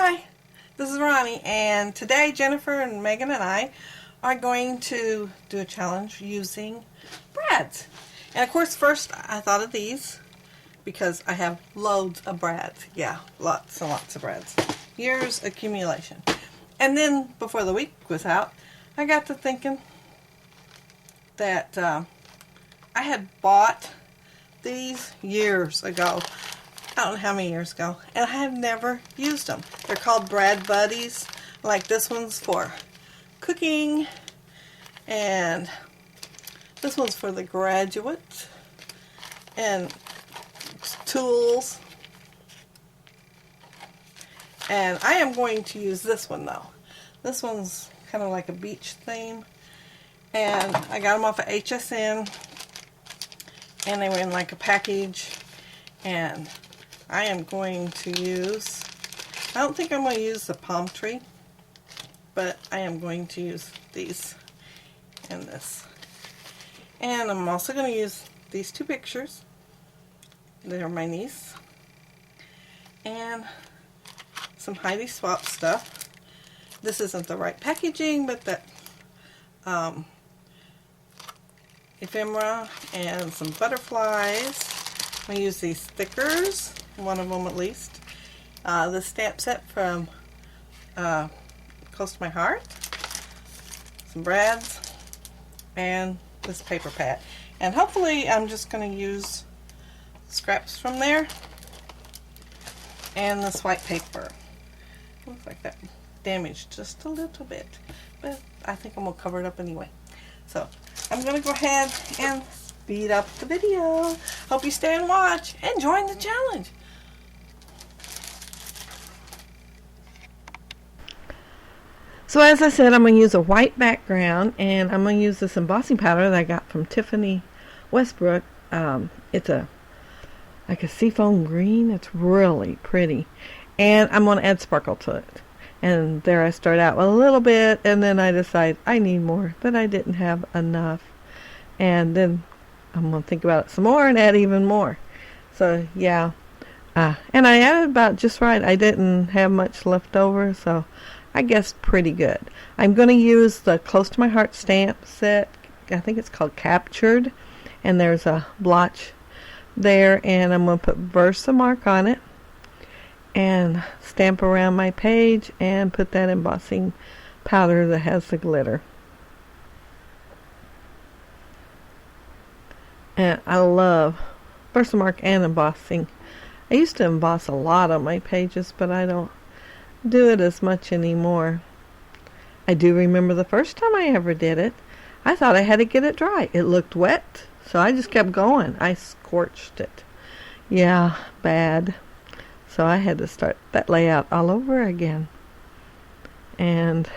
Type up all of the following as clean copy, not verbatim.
Hi, this is Ronnie, and today Jennifer and Megan and I are going to do a challenge using brads. And of course, first I thought of these because I have loads of brads. Yeah, lots and lots of brads. Years accumulation. And then before the week was out, I got to thinking that I had bought these years ago. I don't know how many years ago, and I have never used them. They're called Brad Buddies. Like this one's for cooking, and this one's for the graduates, and tools. And I am going to use this one though. This one's kind of like a beach theme, and I got them off of HSN, and they were in like a package, and I am going to use, I don't think I'm going to use the palm tree, but I am going to use these and this. And I'm also going to use these two pictures. They're my niece. And some Heidi Swap stuff. This isn't the right packaging, but that ephemera and some butterflies. I'm going to use these stickers. One of them at least. The stamp set from Close to My Heart, some brads, and this paper pad. And hopefully I'm just going to use scraps from there and this white paper. Looks like that damaged just a little bit, but I think I'm going to cover it up anyway. So I'm going to go ahead and speed up the video. Hope you stay and watch and join the challenge. So as I said, I'm going to use a white background, and I'm going to use this embossing powder that I got from Tiffany Westbrook. It's like a seafoam green. It's really pretty. And I'm going to add sparkle to it. And there I start out with a little bit, and then I decide I need more, but I didn't have enough. And then I'm going to think about it some more and add even more. So yeah. And I added about just right. I didn't have much left over, so I guess pretty good. I'm going to use the Close to My Heart stamp set. I think it's called Captured. And there's a blotch there. And I'm going to put Versamark on it. And stamp around my page. And put that embossing powder that has the glitter. And I love Versamark and embossing. I used to emboss a lot on my pages, but I don't do it as much anymore. I do remember the first time I ever did it, I thought I had to get it dry. It looked wet, so I just kept going. I scorched it. Yeah, bad. So I had to start that layout all over again. And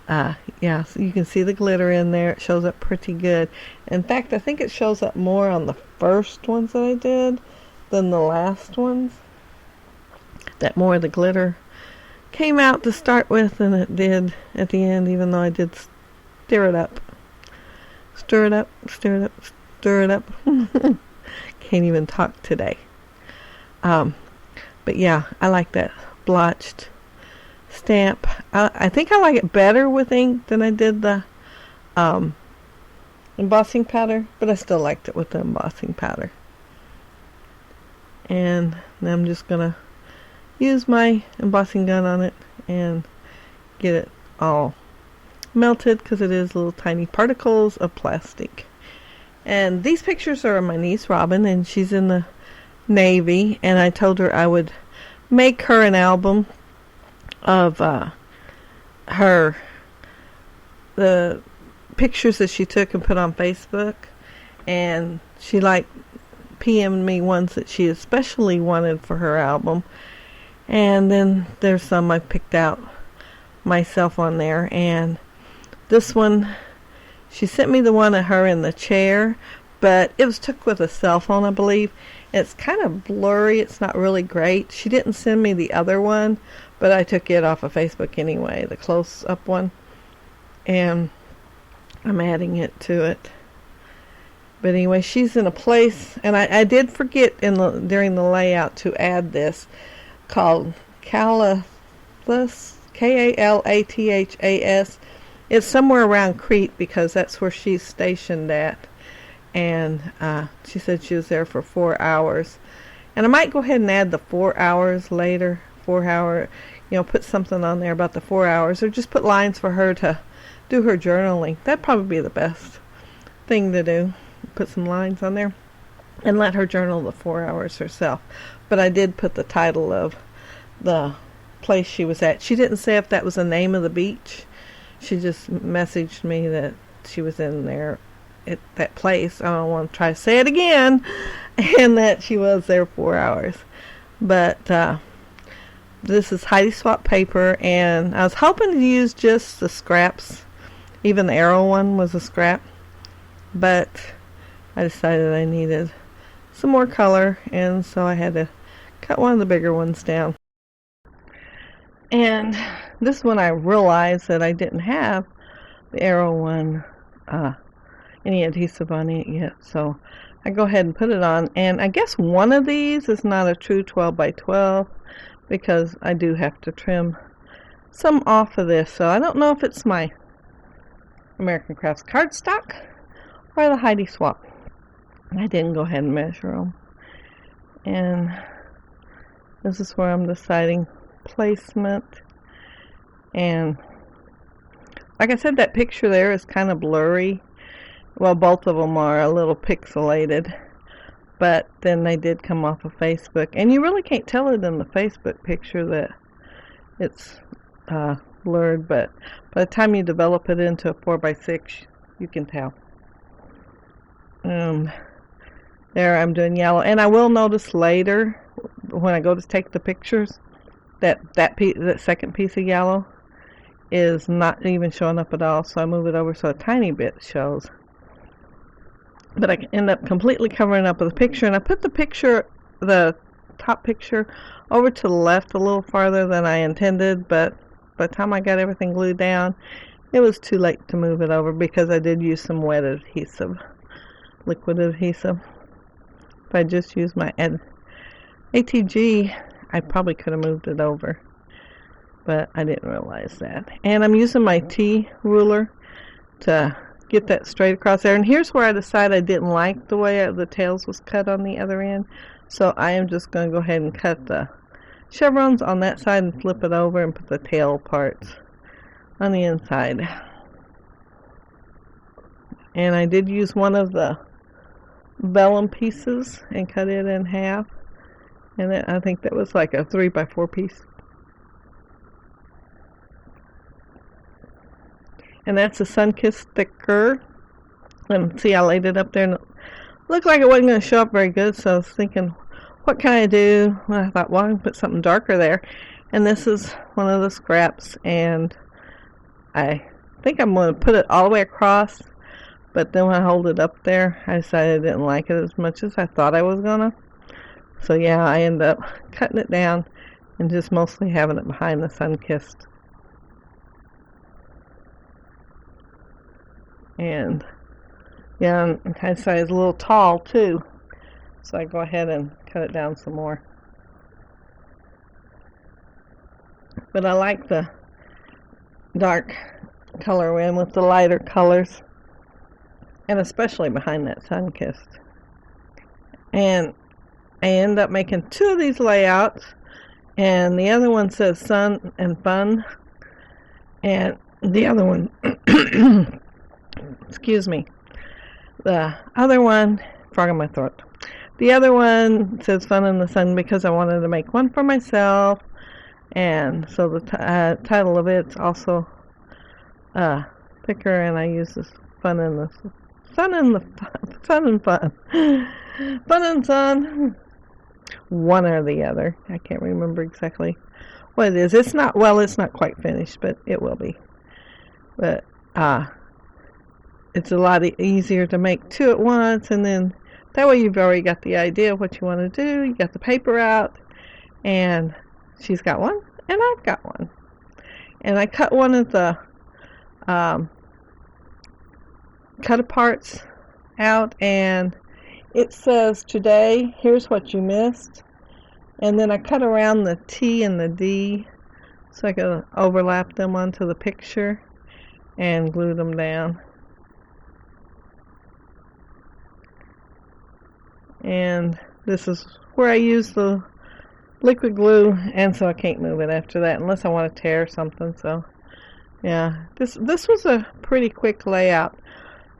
yeah, so you can see the glitter in there. It shows up pretty good. In fact, I think it shows up more on the first ones that I did than the last ones. That more of the glitter came out to start with than it did at the end, even though I did stir it up. Stir it up, stir it up, stir it up. Can't even talk today. But yeah, I like that blotched stamp. I think I like it better with ink than I did the embossing powder, but I still liked it with the embossing powder. And then I'm just going to use my embossing gun on it and get it all melted, because it is little tiny particles of plastic. And these pictures are of my niece Robin, and she's in the Navy, and I told her I would make her an album of the pictures that she took and put on Facebook. And she PM'd me ones that she especially wanted for her album. And then there's some I picked out myself on there. And this one, she sent me the one of her in the chair, but it was took with a cell phone, I believe. It's kind of blurry. It's not really great. She didn't send me the other one, but I took it off of Facebook anyway, the close-up one. And I'm adding it to it. But anyway, she's in a place, and I did forget during the layout to add this, called Kalathas, Kalathas. It's somewhere around Crete because that's where she's stationed at. And she said she was there for 4 hours. And I might go ahead and add the 4 hours later. 4 hour, put something on there about the 4 hours, or just put lines for her to do her journaling. That'd probably be the best thing to do. Put some lines on there and let her journal the 4 hours herself. But I did put the title of the place she was at. She didn't say if that was the name of the beach. She just messaged me that she was in there at that place. I don't want to try to say it again. And that she was there 4 hours. But this is Heidi Swap paper, and I was hoping to use just the scraps. Even the arrow one was a scrap. But I decided I needed some more color, and so I had to cut one of the bigger ones down. And this one I realized that I didn't have the arrow one any adhesive on it yet, so I go ahead and put it on. And I guess one of these is not a true 12 by 12 because I do have to trim some off of this, so I don't know if it's my American Crafts cardstock or the Heidi Swap. I didn't go ahead and measure them. And this is where I'm deciding placement. And like I said, that picture there is kind of blurry. Well, both of them are a little pixelated, but then they did come off of Facebook, and you really can't tell it in the Facebook picture that it's blurred, but by the time you develop it into a 4x6, you can tell. There I'm doing yellow, and I will notice later when I go to take the pictures that second piece of yellow is not even showing up at all, so I move it over so a tiny bit shows. But I end up completely covering up with the picture, and I put the top picture over to the left a little farther than I intended, but by the time I got everything glued down, it was too late to move it over because I did use some wet adhesive, liquid adhesive. If I just used my ATG, I probably could have moved it over, but I didn't realize that. And I'm using my T ruler to get that straight across there. And here's where I decided I didn't like the way the tails was cut on the other end. So I am just going to go ahead and cut the chevrons on that side and flip it over and put the tail parts on the inside. And I did use one of the vellum pieces and cut it in half. And I think that was like a 3x4 piece. And that's a Sunkissed sticker. And see, I laid it up there and it looked like it wasn't going to show up very good. So I was thinking, what can I do? And I thought, well, I can put something darker there. And this is one of the scraps. And I think I'm going to put it all the way across. But then when I hold it up there, I decided I didn't like it as much as I thought I was going to. So yeah, I ended up cutting it down and just mostly having it behind the Sunkissed. And yeah, I decided it's a little tall too, so I go ahead and cut it down some more. But I like the dark color in with the lighter colors, and especially behind that Sunkissed. And I end up making two of these layouts, and the other one says Sun and Fun, and the other one excuse me, the other one, frog in my throat, the other one says Fun in the Sun because I wanted to make one for myself, and so the title of it's also thicker, and I use this Fun in the Sun and the Sun and Fun, Fun and Sun, one or the other. I can't remember exactly what it is. It's not quite finished, but it will be. But it's a lot easier to make two at once, and then that way you've already got the idea of what you want to do. You got the paper out, and she's got one, and I've got one. And I cut one of the cut-aparts out, and it says, today, here's what you missed. And then I cut around the T and the D so I could overlap them onto the picture and glue them down. And this is where I use the liquid glue, and so I can't move it after that unless I want to tear something. So yeah, this was a pretty quick layout,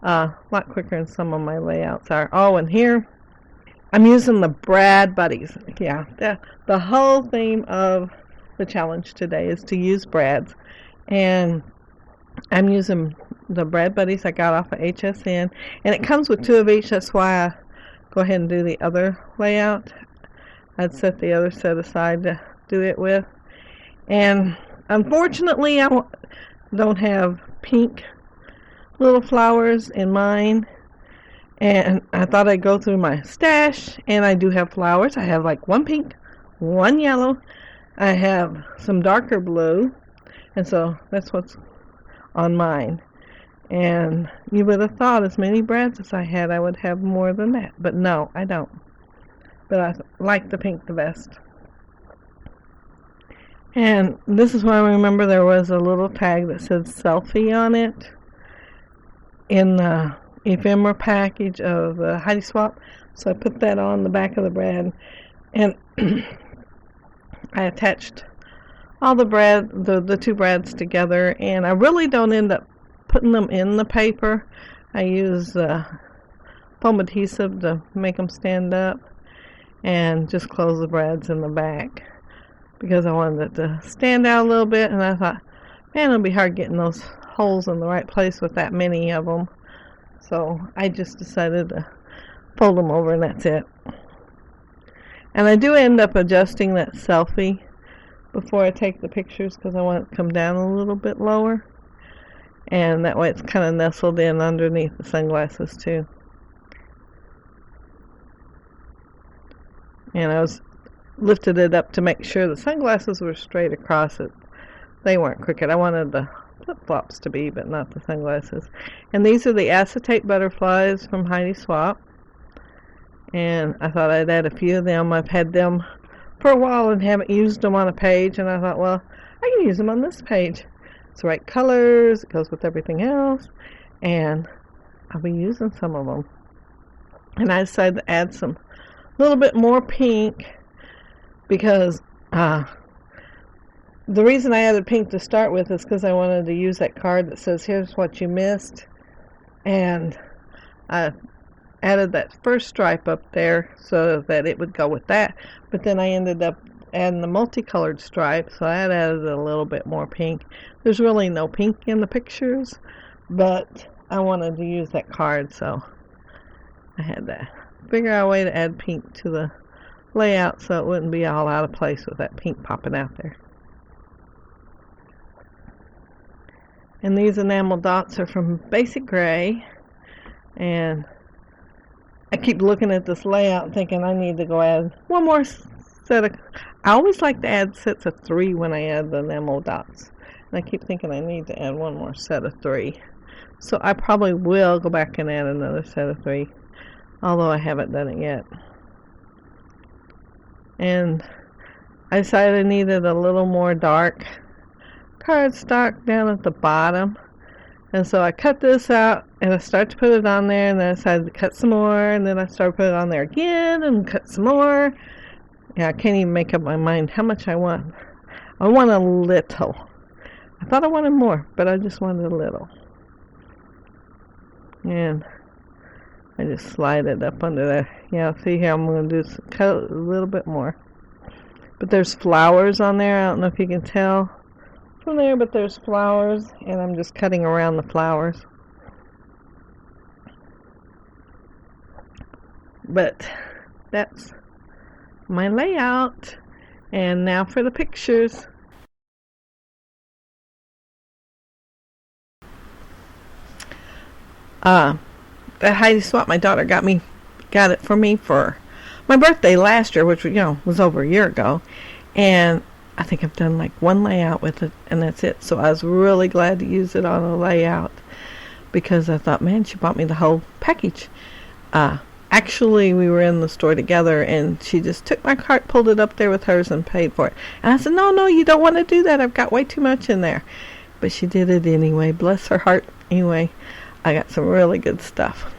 a lot quicker than some of my layouts are. Oh, and here I'm using the Brad Buddies. Yeah, the whole theme of the challenge today is to use Brads, and I'm using the Brad Buddies I got off of HSN, and it comes with 2 of each. That's why I go ahead and do the other layout. I'd set the other set aside to do it with. And unfortunately, I don't have pink little flowers in mine. And I thought I'd go through my stash, and I do have flowers. I have like 1 pink, 1 yellow. I have some darker blue, and so that's what's on mine. And you would have thought as many Brads as I had, I would have more than that. But no, I don't. But I like the pink the best. And this is why I remember there was a little tag that said selfie on it in the ephemera package of the Heidi Swap. So I put that on the back of the Brad, and I attached all the the 2 Brads together, and I really don't end up putting them in the paper. I use foam adhesive to make them stand up, and just close the Brads in the back because I wanted it to stand out a little bit, and I thought, man, it'll be hard getting those holes in the right place with that many of them. So I just decided to fold them over, and that's it. And I do end up adjusting that selfie before I take the pictures because I want it to come down a little bit lower, and that way it's kind of nestled in underneath the sunglasses too. And I lifted it up to make sure the sunglasses were straight across it. They weren't crooked. I wanted the flip-flops to be, but not the sunglasses. And these are the acetate butterflies from Heidi Swap. And I thought I'd add a few of them. I've had them for a while and haven't used them on a page. And I thought, well, I can use them on this page. It's the right colors. It goes with everything else. And I'll be using some of them. And I decided to add some little bit more pink because the reason I added pink to start with is because I wanted to use that card that says here's what you missed, and I added that first stripe up there so that it would go with that, but then I ended up adding the multicolored stripe, so I added a little bit more pink. There's really no pink in the pictures, but I wanted to use that card, so I had to figure out a way to add pink to the layout so it wouldn't be all out of place with that pink popping out there. And these enamel dots are from Basic Gray, and I keep looking at this layout thinking I need to go add one more set of, I always like to add sets of 3 when I add the enamel dots, and I keep thinking I need to add one more set of 3, so I probably will go back and add another set of 3, although I haven't done it yet. And I decided I needed a little more dark cardstock down at the bottom, and so I cut this out and I started to put it on there, and then I decided to cut some more, and then I started to put it on there again and cut some more. Yeah, I can't even make up my mind how much I want. I want a little. I thought I wanted more, but I just wanted a little. And I just slide it up under there. Yeah, see how I'm going to do is cut it a little bit more. But there's flowers on there. I don't know if you can tell from there, but there's flowers, and I'm just cutting around the flowers. But that's my layout. And now for the pictures. That Heidi Swap my daughter got it for me for my birthday last year, which was over a year ago, and I think I've done like 1 layout with it, and that's it. So I was really glad to use it on a layout because I thought, man, she bought me the whole package. Actually, we were in the store together, and she just took my cart, pulled it up there with hers, and paid for it. And I said, no, you don't want to do that. I've got way too much in there. But she did it anyway. Bless her heart. Anyway, I got some really good stuff.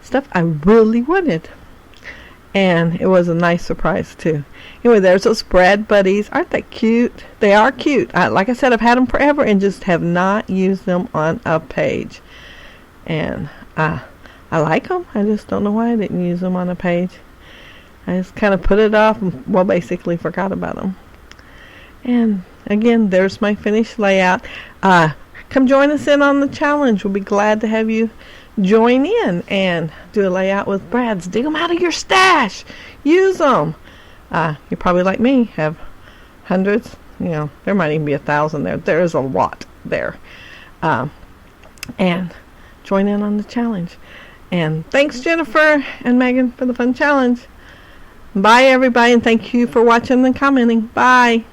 Stuff I really wanted. And it was a nice surprise, too. Anyway, there's those Brad Buddies. Aren't they cute? They are cute. Like I said, I've had them forever and just have not used them on a page. And I like them. I just don't know why I didn't use them on a page. I just kind of put it off and, well, basically forgot about them. And, again, there's my finished layout. Come join us in on the challenge. We'll be glad to have you join in and do a layout with Brad's. Dig them out of your stash. Use them. You're probably like me, have hundreds. There might even be 1,000 there. There is a lot there. And join in on the challenge. And thanks, Jennifer and Megan, for the fun challenge. Bye, everybody, and thank you for watching and commenting. Bye.